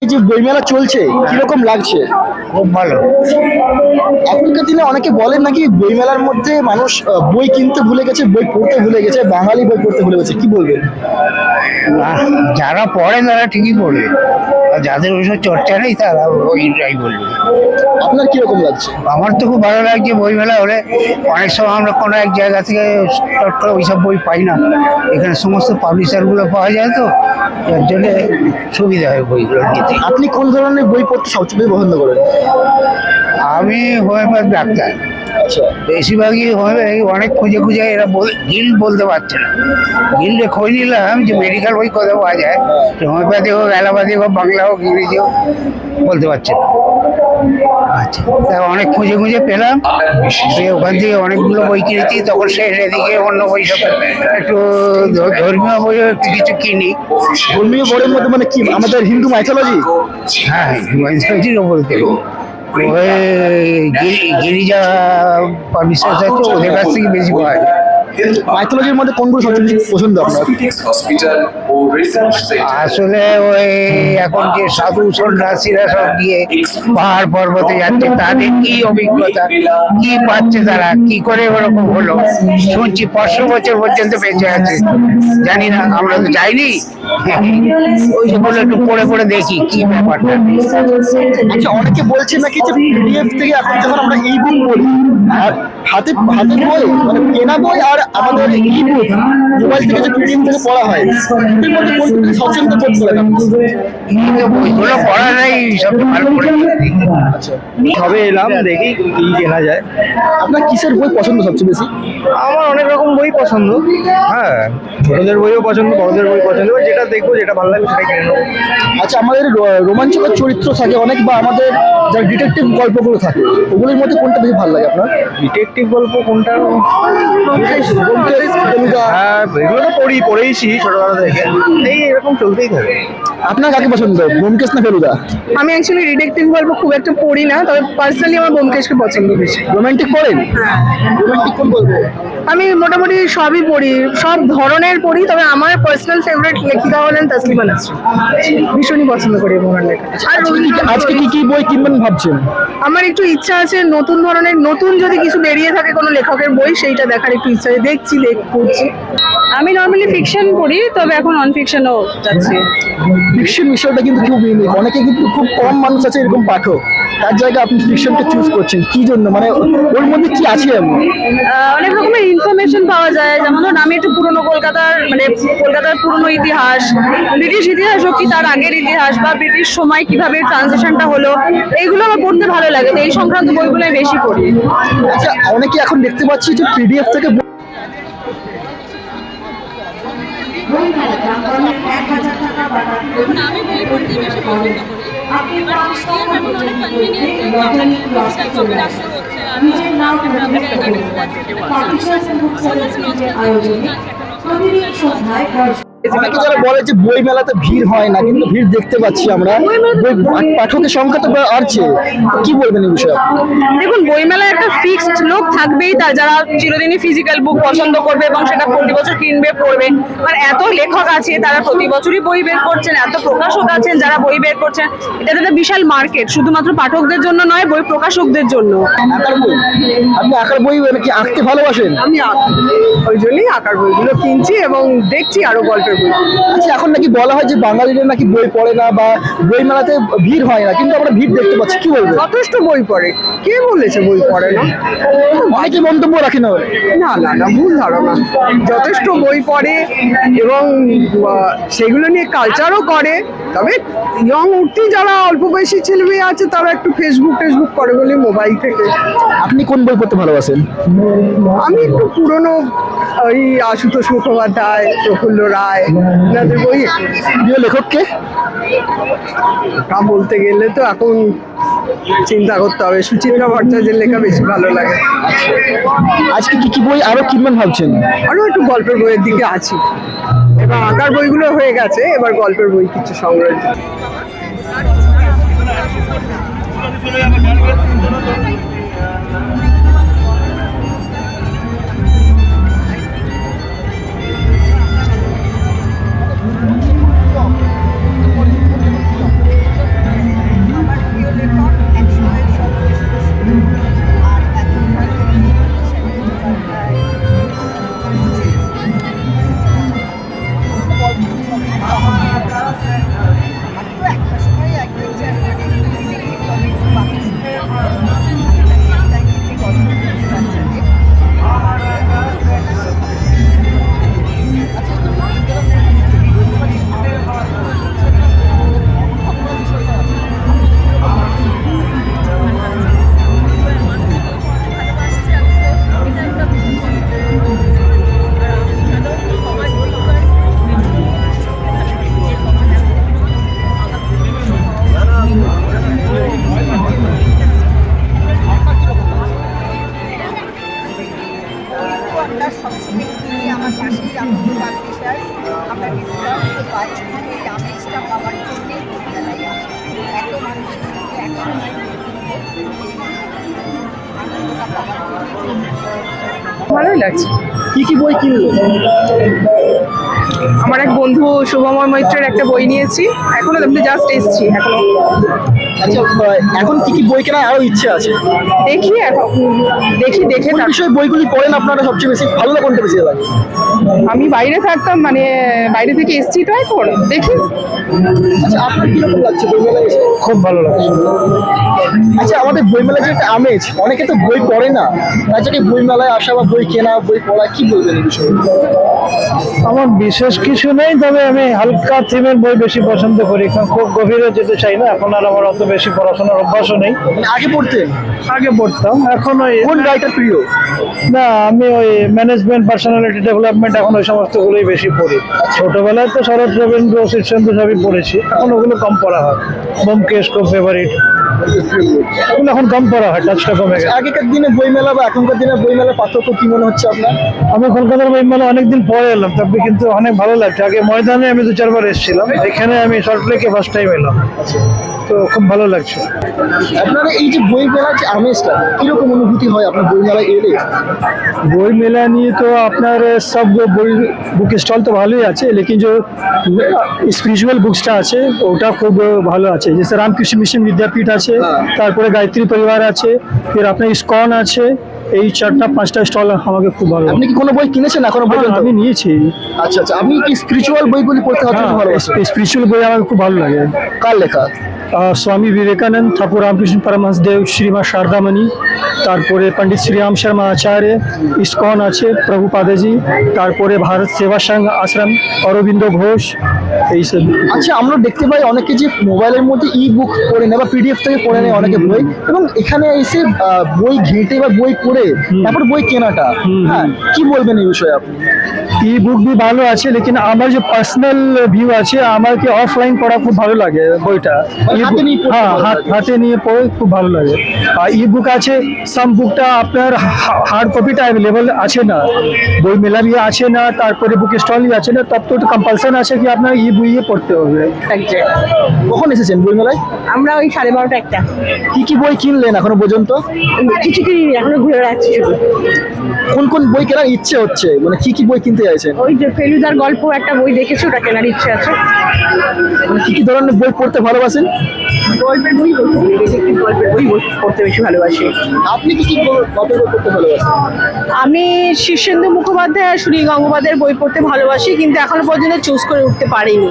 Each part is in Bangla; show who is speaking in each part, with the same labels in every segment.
Speaker 1: এই যে বইমেলা চলছে কিরকম লাগছে?
Speaker 2: খুব ভালো।
Speaker 1: এখনকার দিনে অনেকে বলেন নাকি বইমেলার মধ্যে মানুষ বই কিনতে ভুলে গেছে, বই পড়তে ভুলে গেছে, বাঙালি বই পড়তে ভুলে গেছে, কি বলবেন?
Speaker 2: না, যারা পড়ে তারা ঠিকই পড়বে, আর যাদের ওইসব চর্চা নেই তারা ওইটাই বলবে।
Speaker 1: আপনার কিরকম লাগছে?
Speaker 2: আমার তো খুব ভালো লাগছে বইমেলা হলে। অনেক সময় আমরা কোনো এক জায়গা থেকে চট করে ওইসব বই পাই না, এখানে সমস্ত পাবলিশারগুলো পাওয়া যায়, তো যার জন্য সুবিধা হয় বইগুলো নিতে।
Speaker 1: আপনি কোন ধরনের বই পড়তে সবচেয়ে বেশি পছন্দ করেন?
Speaker 2: আমি হোমিওপ্যাথ ডাক্তার,
Speaker 1: আচ্ছা,
Speaker 2: বেশিরভাগই অনেক খুঁজে খুঁজে এরা গিল্ড বলতে পারছে না। গিল্ডে খোঁজ নিলাম যে মেডিকেল বই কোথাও পাওয়া যায়, হোমিওপ্যাথি হোক, অ্যালোপ্যাথি হোক, বাংলা হোক, ইংরেজি হোক, বলতে পারছে না। আচ্ছা, তা অনেক খুঁজে খুঁজে পেলাম, ওখান থেকে অনেকগুলো বই কিনেছি। তখন এদিকে অন্য বই সব একটু ধর্মীয় বইও একটু কিছু কিনি।
Speaker 1: ধর্মীয় বইয়ের মধ্যে মানে কি আমাদের হিন্দু মাইথোলজি?
Speaker 2: হ্যাঁ, মাইথোলজির ওপরে থেকে গিরিজা পাবলিশার্স আছে, ওদের কাছ থেকে বেশি পাওয়া যায়।
Speaker 1: মাইথোলজির মধ্যে কোনগুলো সবচেয়ে বেশি পছন্দ আপনার?
Speaker 2: আসলে ওই এখন যে সাধু সন্ন্যাসীরা সব গিয়ে পাহাড় পর্বতে যাচ্ছে, তাদের কি অভিজ্ঞতা, কি পাচ্ছে, তারা কি করে ওরকম হলো। শুনছি 500 বছর পর্যন্ত বেঁচে আছে, জানি না, আমরা তো যাইনি। ওই সেগুলো একটু পড়ে পড়ে দেখি কি ব্যাপারটা।
Speaker 1: আচ্ছা, অনেকে বলছে নাকি যে পিডিএফ থেকে এখন যখন আমরা ই বুক পড়ি, আর হাতে হাতে বই মানে কেনা বই আর আমাদের ই বুক মোবাইল থেকে যে পিডিএফ থেকে পড়া হয়, এর মধ্যে কোনটা সবচেয়ে বোধ করেন আপনি?
Speaker 2: বইগুলো পড়া নাই, সবচেয়ে ভালো করে।
Speaker 1: আচ্ছা, সবে এলাম, দেখি কি কেনা যায়। আপনার কিসের বই পছন্দ সবচেয়ে বেশি?
Speaker 3: আমার অনেক রকম বই পছন্দ। হ্যাঁ, ছোটদের বইও পছন্দ, বড়দের বই পছন্দ, এবার যেটা দেখবো, যেটা ভালো লাগবে সেটাই কিনে নেবো।
Speaker 1: আচ্ছা, আমাদের রোমাঞ্চকর চরিত্র থাকে অনেক, বা আমাদের যারা ডিটেকটিভ গল্পগুলো থাকে, ওগুলোর মধ্যে কোনটা বেশি ভালো লাগে আপনার?
Speaker 3: ডিটেকটিভ গল্প কোনটা?
Speaker 1: ব্যোমকেশ, ফেলুদা।
Speaker 3: হ্যাঁ, এগুলো তো পড়েইছি ছোটবেলা থেকে, এই এরকম চলতেই থাকে।
Speaker 1: আপনার কাকে পছন্দ, ব্যোমকেশ না ফেলুদা?
Speaker 4: আমি অ্যাকচুয়ালি ডিটেকটিভ গল্প খুব একটা পড়ি না, তবে পার্সোনালি আমার ব্যোমকেশকে পছন্দ বেশি।
Speaker 1: রোমান্টিক পড়েন? রোমান্টিক কোন গল্প?
Speaker 4: আমি মোটামুটি সবই পড়ি, সব ধরনের পড়ি, তবে আমার পার্সোনাল ফেভারিট লেখিকা হলেন তাসলিমা নাসরিন। ভীষণই পছন্দ করি ওনার লেখা। আর
Speaker 1: আজকে কি কি বই কিনবেন ভাবছেন?
Speaker 4: আমার একটু ইচ্ছা আছে নতুন ধরনের, নতুন যদি কিছু বেরিয়ে থাকে কোনো লেখকের বই, সেইটা দেখার একটু ইচ্ছা আছে, দেখছি, পড়ছি। আমি নর্মালি ফিকশন পড়ি, তবে এখন নন ফিকশনও যাচ্ছি।
Speaker 1: ফিকশন বিষয়টা কিন্তু খুব ইউনিক, অনেকে কিন্তু খুব কম মানুষ আছে এরকম পাঠক, তার জায়গায় আপনি ফিকশনকে চুজ করছেন কি জন্য? মানে ওর মধ্যে কি আছে এমন?
Speaker 4: অনেক রকমের ইনফরমেশন পাওয়া যায়, যেমন ধরুন আমি একটু পুরনো কলকাতার, মানে কলকাতার পুরনো ইতিহাস, ব্রিটিশ ইতিহাস হোক কি তার আগের ইতিহাস, বা ব্রিটিশ সময় কিভাবে ট্রানজিশনটা হলো, এইগুলো আমার পড়তে ভালো লাগে, তো এই সংক্রান্ত বইগুলো আমি বেশি পড়ি।
Speaker 1: আচ্ছা, অনেকে এখন দেখতে পাচ্ছি যে পিডিএফ থেকে
Speaker 5: আমি বই পড়তে বেশি পছন্দ করি। এবার পিডিএফ এখন অনেক কনভিনিয়েন্ট হয়ে গেছে, ডিজিটাল কপি রাখতে হচ্ছে, আর
Speaker 1: অনেকে যারা বলে যে বই মেলাতে ভিড় হয় না, কিন্তু ভিড় দেখতে পাচ্ছি আমরা, বই পাঠকের সংখ্যা তো বাড়ছে, কি বলবেন এই বিষয়ে?
Speaker 4: দেখুন, বইমেলায় একটা ফিক্সড লোক থাকবেই, তার যারা চিরদিনই ফিজিক্যাল বুক পছন্দ করবে এবং সেটা প্রতি বছর কিনবে, পড়বে। আর এত লেখক আছে, তারা প্রতি বছরই বই বের করছেন, এত প্রকাশক আছেন যারা বই বের করছেন, এটা একটা বিশাল মার্কেট, শুধুমাত্র পাঠকদের জন্য নয়, বই প্রকাশকদের জন্য।
Speaker 1: আঁকার বই, আপনি আঁকার বই কি আঁকতে ভালোবাসেন?
Speaker 4: আমি আঁকি, ওই জন্যই আঁকার বইগুলো কিনছি এবং দেখছি আরো গল্পের বই।
Speaker 1: আচ্ছা, এখন নাকি বলা হয় যে বাঙালিরা নাকি বই পড়ে না, বা বই মেলাতে ভিড় হয় না, কিন্তু আমরা ভিড় দেখতে পাচ্ছি, কি বলবো?
Speaker 4: যথেষ্ট বই পড়ে, কে বলেছে বই পড়ে না?
Speaker 1: অনেকে মন্তব্য রাখে না।
Speaker 4: না না না, ভুল ধারণা। যথেষ্ট বই পড়ে এবং সেগুলো নিয়ে কালচারও করে, তবে ইয়ং উঠতি যারা অল্প বয়সী ছেলে মেয়ে আছে, তারা একটু ফেসবুক করে বলে মোবাইল থেকে।
Speaker 1: আপনি কোন বই পড়তে ভালোবাসেন?
Speaker 4: আমি একটু পুরনো, ওই আশুতোষ মুখোপাধ্যায়, প্রফুল্ল রায়, এনাদের বই।
Speaker 1: প্রিয় লেখককে
Speaker 4: তা বলতে গেলে তো এখন চিন্তা করতে হবে, সুচিত্রা ভট্টাচার্যের লেখা বেশি ভালো লাগে।
Speaker 1: আজকে কি কি বই আরো কিনবেন ভাবছেন?
Speaker 4: আরও একটু গল্পের বইয়ের দিকে আছি, এবার আঁকার বইগুলো হয়ে গেছে, এবার গল্পের বই কিছু সংগ্রহ। ভালোই লাগছে।
Speaker 1: কি কি বই কিনলে?
Speaker 4: আমার এক বন্ধু শুভময় মৈত্রের একটা বই নিয়েছি, এখনো জাস্ট এসছি এখনো।
Speaker 1: আচ্ছা, এখন কি কি বই কেনার আরো ইচ্ছে আছে?
Speaker 4: দেখি এখন দেখে
Speaker 1: কোন বিষয়ে বইগুলি পড়েন আপনারা সবচেয়ে বেশি? ভালো লাগে কোনটা বেশি লাগে?
Speaker 4: আমি বাইরে থাকতাম, মানে বাইরে থেকে এসছি তো এখন দেখি।
Speaker 1: আচ্ছা, আপনার কিরকম লাগছে বইমেলায় এসে?
Speaker 2: খুব ভালো লাগছে।
Speaker 1: আচ্ছা, আমাদের বইমেলায় যে একটা আমেজ, অনেকে তো বই পড়ে না, তার জন্য বইমেলায় আসা বা বই কেনা বই পড়া, কি বলবেন এই বিষয়ে?
Speaker 2: আমার বিশেষ কিছু নেই, তবে আমি হালকা থিমের বই বেশি পছন্দ করি, কারণ খুব গভীরে যেতে চাই না। এখন আর আমার অত বেশি পড়াশোনার অভ্যাসও নেই।
Speaker 1: মানে আগে পড়তেন?
Speaker 2: আগে পড়তাম, এখন ওই
Speaker 1: কোন রাইটার প্রিয়?
Speaker 2: না, আমি ওই ম্যানেজমেন্ট, পার্সোনালিটি ডেভেলপমেন্ট, এখন ওই সমস্তগুলোই বেশি পড়ি। ছোটবেলায় তো শরৎ রবীন্দ্র, শীর্ষেন্দু সবই পড়েছি, এখন ওগুলো কম পড়া হয়। ব্যোমকেশ খুব ফেভারিট, ওগুলো এখন কম পড়া হয়, টাচটা কমে গেছে।
Speaker 1: আগেকার দিনে বইমেলা বা এখনকার দিনে বইমেলার পার্থক্য কি মনে হচ্ছে আপনার?
Speaker 2: আমি কলকাতার বইমেলা অনেকদিন পরে এলাম, তবে কিন্তু অনেক ভালো লাগছে। আগে ময়দানে আমি 2-4 বার এসেছিলাম, এখানে আমি সল্টলেকে ফার্স্ট টাইম এলাম, তো খুব ভালো লাগছে।
Speaker 1: আপনারা এই যে বই মেলার যে আমেজটা, কিরকম অনুভূতি হয় আপনার বই মেলায় এলে?
Speaker 2: বই মেলা নিয়ে তো আপনার সব বই বুক স্টল তো ভালোই আছে, लेकिन जो স্পিরিচুয়াল বুকসটা আছে ওটা খুব ভালো আছে। যেসে রামকৃষ্ণ মিশন বিদ্যাপীঠ আছে, তারপরে গায়ত্রী পরিবার আছে, ফির আপনার ইসকন আছে। এই 4-5টা স্টল আমাকে খুব ভালো লাগে।
Speaker 1: আপনি কি কোনো বই কিনেছেন এখনো পর্যন্ত?
Speaker 2: আমি নিয়েছি।
Speaker 1: আচ্ছা আচ্ছা, আপনি কি স্পিরিচুয়াল বইগুলি পড়তে ভালোবাসেন?
Speaker 2: স্পিরিচুয়াল বই আমার খুব ভালো লাগে।
Speaker 1: কার লেখা?
Speaker 2: স্বামী বিবেকানন্দ, ঠাকুর রামকৃষ্ণ পরমহংসদেব, শ্রীমা শারদামণি, তারপরে পণ্ডিত শ্রীরাম শর্মা আচার্য, ইসকন আছে প্রভুপাদাজি, তারপরে ভারত সেবা সংঘ আশ্রম, অরবিন্দ ঘোষ, এইসব।
Speaker 1: আচ্ছা, আমরা দেখতে পাই অনেকে যে মোবাইলের মধ্যে ই বুক পড়ে নেয় বা পিডিএফ থেকে পড়ে নেয় অনেকে বই, এবং এখানে এসে বই ঘেঁটে বা বই পড়ে তারপর বই কেনাটা, হ্যাঁ, কি বলবেন এই বিষয়ে আপনি?
Speaker 2: ই বুক भी ভালো আছে, लेकिन আমার যে পার্সোনাল ভিউ আছে, আমাকে অফলাইন পড়া খুব ভালো লাগে বইটা।
Speaker 1: হাতে নিয়ে পড়তে ভালো লাগে।
Speaker 2: হাতে নিয়ে পড়ে খুব ভালো লাগে। আর ই বুক আছে, সাম বুকটা আপনার হার্ড কপিটা অ্যাভেলেবল আছে না, বই মেলা भी আছে না, তারপরে বুক স্টল भी আছে না, তব তো কম্পালশন আছে কি আপনার ই বইয়ে পড়তে হবে।
Speaker 1: কখন এসেছেন বই মেলায়?
Speaker 4: আমরা ওই 12:30 একটা।
Speaker 1: কি কি বই কিনলেন এখনো পর্যন্ত?
Speaker 4: কিছু কিনিনি, এখনো ঘুরে বেড়াচ্ছি শুধু।
Speaker 1: কোন কোন বই কেনার ইচ্ছে হচ্ছে, মানে কি কি বই কিনতে চাইছেন?
Speaker 4: ওই যে ফেলুদার গল্প একটা বই দেখেছি, ওটা কেনার ইচ্ছে আছে।
Speaker 1: মানে কি কি ধরনের বই পড়তে ভালোবাসেন?
Speaker 4: গল্পের বই পড়তে, ডিটেকটিভ গল্পের বই পড়তে বেশি ভালোবাসি।
Speaker 1: আপনি কি কি গল্পের বই পড়তে ভালোবাসেন?
Speaker 4: আমি শীর্ষেন্দু মুখোপাধ্যায় আর সুনীল গঙ্গোপাধ্যায়ের বই পড়তে ভালোবাসি, কিন্তু এখনো পর্যন্ত চুজ করে উঠতে পারিনি,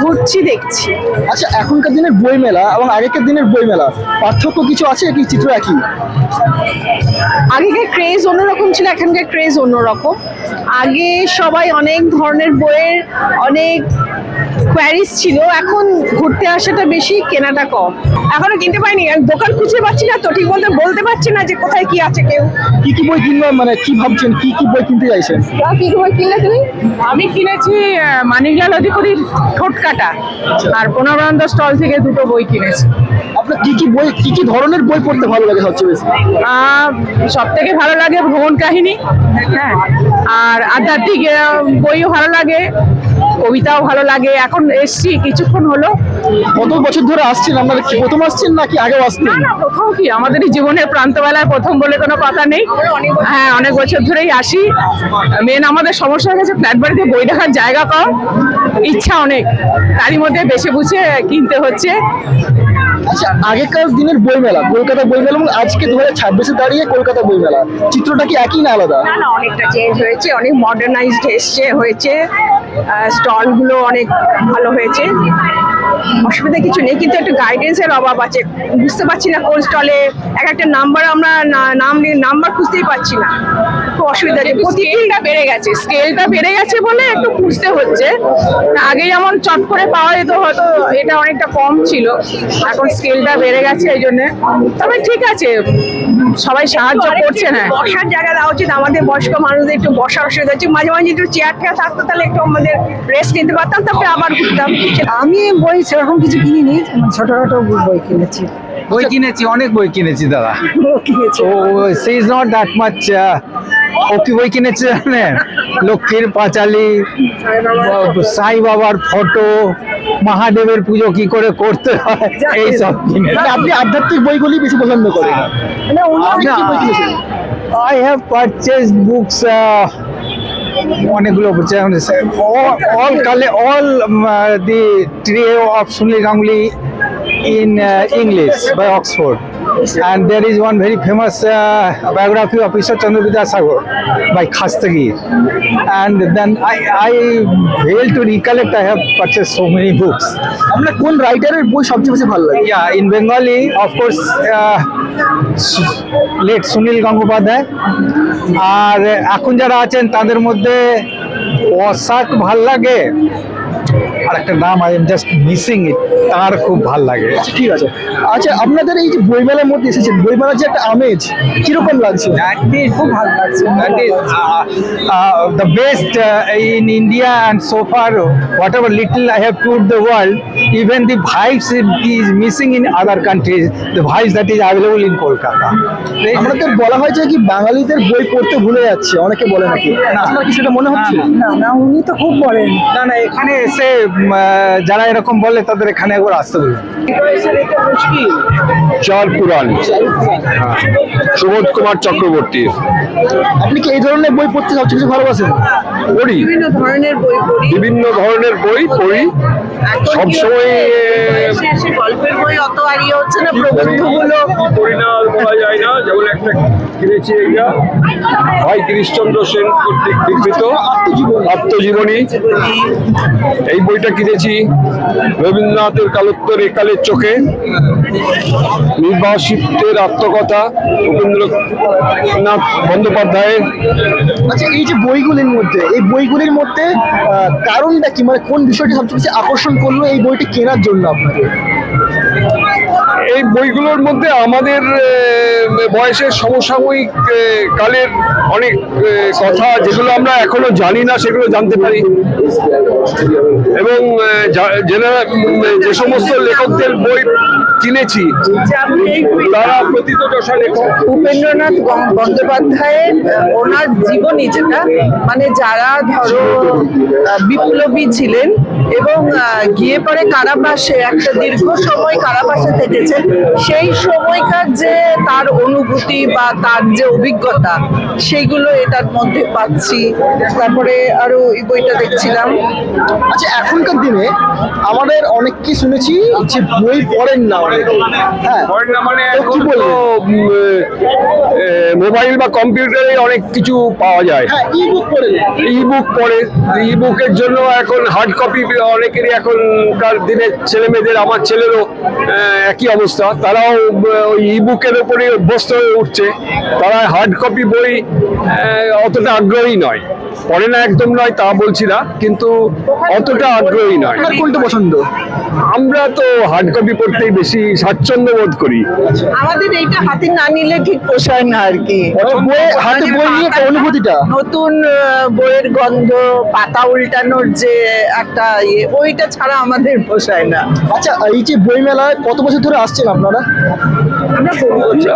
Speaker 4: ঘুরছি দেখছি।
Speaker 1: আচ্ছা, এখনকার দিনের বই মেলা এবং আগেকার দিনের বই মেলা পার্থক্য কিছু আছে কি চিত্র একই?
Speaker 4: আগেকার ক্রেজ অন্যরকম ছিল, এখনকার ক্রেজ অন্যরকম। আগে সবাই অনেক ধরনের বইয়ের অনেক কোয়ারিজ ছিল, এখন ঘুরতে আসাটা বেশি, কেনাটা কম। এখনো কিনতে পাইনি, আমি দোকান খুঁজে পাচ্ছি না তো, ঠিক বলতে পারছি না যে কোথায় কি আছে কেউ।
Speaker 1: কি কি বই কিনবেন, মানে কি ভাবছেন, কি কি বই কিনতে চাইছেন?
Speaker 4: কি বই কিনলে তুমি? আমি কিনেছি মানিকলাল অধিকারীর ঠোঁটকাটা, আর পুনরানন্দ স্টল থেকে 2টো বই কিনেছি।
Speaker 1: আপনার কি কি বই, কি কি ধরনের বই পড়তে ভালো লাগে সবচেয়ে বেশি?
Speaker 4: সব থেকে ভালো লাগে ভ্রমণ কাহিনী, হ্যাঁ, আর আধ্যাত্মিক বইও ভালো লাগে, কবিতাও ভালো লাগে। এখন এসছি কিছুক্ষণ হলো।
Speaker 1: কত বছর ধরে আসছেন আপনারা? কি প্রথম আসছেন নাকি আগেও আসতেন?
Speaker 4: না, প্রথম কি, আমাদেরই জীবনের প্রান্তবেলায় প্রথম বলে কোনো কথা নেই। হ্যাঁ, অনেক বছর ধরেই আসি। মেন আমাদের সমস্যা হয়ে গেছে, ফ্ল্যাট বাড়িতে বই রাখার জায়গা কম, ইচ্ছা অনেক, তারই মধ্যে বেছে বুঝে কিনতে হচ্ছে।
Speaker 1: আচ্ছা, আগেকার দিনের বই মেলা, কলকাতা বই মেলা এবং আজকে 2026-এ দাঁড়িয়ে কলকাতা বই মেলা, চিত্রটা কি একই না আলাদা?
Speaker 4: না, অনেকটা চেঞ্জ হয়েছে, অনেক মডার্নাইজড হয়েছে, স্টলগুলো অনেক ভালো হয়েছে, অসুবিধা কিছু নেই, কিন্তু একটু গাইডেন্সের অভাব আছে। বুঝতে পারছি না কোন স্টলে এক একটা নাম্বার, আমরা নাম্বার খুঁজতেই পারছি না, খুব অসুবিধা আছে। স্কেলটা বেড়ে গেছে বলে একটু খুঁজতে হচ্ছে। আগে যেমন চট করে পাওয়া যেত, হয়তো এটা অনেকটা কম ছিল, এখন স্কেলটা বেড়ে গেছে, এই জন্য। তবে ঠিক আছে, সবাই সাহায্য করছে না। বসার জায়গা দেওয়া উচিত, আমাদের বয়স্ক মানুষদের একটু বসার অসুবিধা হচ্ছে, মাঝে মাঝে একটু চেয়ার টেয়ার থাকতো, তাহলে একটু আমাদের রেস্ট নিতে পারতাম, তারপরে আবার ঘুরতাম।
Speaker 6: আমি বই সেরকম কিছু কিনিনি, ছোটখাটো বই কিনেছি।
Speaker 3: বই কিনেছি, অনেক বই কিনেছি দাদা।
Speaker 6: কিনেছি
Speaker 3: So she is not that much ও কি বই কিনেছে জানেন? লক্ষ্মীর পাঁচালী, সাই বাবার ফটো, মহাদেবের পুজো কি করে করতে হয়, এই সব কিনেছে।
Speaker 1: মানে আপনি আধ্যাত্মিক বইগুলি বেশি পছন্দ করেন।
Speaker 6: মানে উনি
Speaker 1: আপনি কি বই কিনেছেন?
Speaker 3: I have purchased books, অনেকগুলো বলছে all the trio of Sunil Ganguly in English by Oxford, and there is one very famous biography of Ishwar Chandra Vidyasagar by Khastagir, and then I fail to recollect. I have purchased so many books.
Speaker 1: আপনার কোন রাইটারের বই সবচেয়ে বেশি ভালো লাগে?
Speaker 3: Yeah, in Bengali, of course, late Sunil Gangopadhyay, আর এখন যারা আছেন তাদের মধ্যে পোশাক ভাল লাগে, আর একটা নাম আই এম জাস্ট মিসিং ইট, তার খুব ভাল লাগে।
Speaker 1: আচ্ছা, ঠিক আছে। আচ্ছা, আপনাদের এই যে বইমেলার মধ্যে এসেছেন, বইমেলার যে একটা আমেজ কিরকম লাগছে?
Speaker 6: খুব ভালো লাগছে।
Speaker 3: That is the best in India, and so far, whatever little I have toured the world, even the vibes is missing in other countries. The vibes that is available in Kolkata.
Speaker 1: আমাদের বলা হয় যে কি বাঙালিদের বই পড়তে ভুলে যাচ্ছে, অনেকে বলে নাকি, আপনার কি সেটা মনে হচ্ছে?
Speaker 6: না না, উনি তো খুব পড়েন।
Speaker 3: না না, এখানে এসে যারা এরকম বলে তাদের এখানে একবার আসতে বলুন।
Speaker 7: চার পুরাণ, সুবোধ কুমার চক্রবর্তী।
Speaker 1: আপনি কি এই ধরনের বই পড়তে সবচেয়ে বেশি ভালোবাসেন?
Speaker 7: পড়ি,
Speaker 6: বিভিন্ন ধরনের বই পড়ি।
Speaker 7: বিভিন্ন ধরনের বই পড়ি সবসময়।
Speaker 6: গল্পের বই অত আর ইয়ে হচ্ছে না, প্রবন্ধগুলো
Speaker 7: পড়ি না বলা যায় না। যেমন একটা কিনেছি, এইটা ভাই গিরিশচন্দ্র সেন কর্তৃক লিখিত আত্মজীবনী, এই বইটা কিনেছি। রবীন্দ্রনাথের কালোত্তর একালের চোখে, নির্বাসিতের আত্মকথা উপেন্দ্রনাথ বন্দ্যোপাধ্যায়ের।
Speaker 1: আচ্ছা, এই যে বইগুলির মধ্যে, এই বইগুলির মধ্যে কারণটা কি, মানে কোন বিষয়টি সবচেয়ে বেশি আকর্ষণ করলো এই বইটি কেনার জন্য আপনাকে?
Speaker 7: এই বইগুলোর মধ্যে আমাদের বয়সের সমসাময়িক কালের অনেক কথা, যেগুলো আমরা এখনো জানি না, সেগুলো জানতে পারি। এবং যে সমস্ত লেখকদের বই কিনেছি তারা প্রথিতযশা লেখক।
Speaker 6: উপেন্দ্রনাথ বন্দ্যোপাধ্যায়ের ওনার জীবনী, যেটা মানে যারা ধরো বিপ্লবী ছিলেন এবং গিয়ে পরে কারাবাসে একটা দীর্ঘ সময় কারাবাসে থেকেছেন, সেই সময়কার যে তার অনুভূতি বা তার যে অভিজ্ঞতা, সেইগুলো এটার মধ্যে পাচ্ছি। তারপরে আরো এই বইটা দেখছিলাম।
Speaker 1: আচ্ছা, এখনকার দিনে আমাদের অনেককে শুনেছি যে বই পড়েন না অনেকে। হ্যাঁ,
Speaker 7: পড়েন না মানে
Speaker 1: তো কি
Speaker 7: এখন তো মোবাইল বা কম্পিউটারে অনেক কিছু পাওয়া যায়।
Speaker 1: হ্যাঁ, ই বুক পড়েন।
Speaker 7: ইবুক পড়ে, ইবুকের জন্য এখন হার্ড কপি অনেকেরই, এখনকার দিনের ছেলে মেয়েদের, আমার ছেলেরও একই অবস্থা, তারাও ওই ইবুকের উপরে অভ্যস্ত হয়ে উঠছে। তারা হার্ড কপি বই অতটা আগ্রহী নয়, পড়ে না একদম নয় তা বলছি না, কিন্তু অতটা আগ্রহী নয়।
Speaker 1: আপনার কোনটা পছন্দ?
Speaker 7: আমরা তো হার্ড কপি পড়তেই বেশি স্বাচ্ছন্দ্য বোধ করি।
Speaker 6: আমাদের এইটা হাতে না নিলে ঠিক পোষায় না আর কি।
Speaker 1: বই হাতে বই নিয়ে একটা অনুভূতিটা,
Speaker 6: নতুন বইয়ের গন্ধ, পাতা উল্টানোর যে একটা ইয়ে, ওইটা ছাড়া আমাদের পোষায় না।
Speaker 1: আচ্ছা, এই যে বই মেলায় কত বছর ধরে আসছেন আপনারা?
Speaker 6: আমরা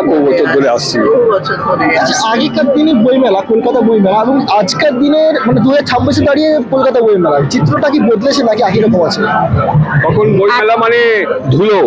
Speaker 6: বহু
Speaker 7: বছর ধরে আসছি।
Speaker 6: বছর ধরে
Speaker 1: আচ্ছা, আগেকার দিনের বই মেলা, কলকাতা বই মেলা, এবং আজকের দিনের মানে 2026 দাঁড়িয়ে কলকাতা বই মেলা চিত্রটা কি বদলেছে নাকি একই রকম আছে?
Speaker 7: তখন বই মেলা মানে ধুলো,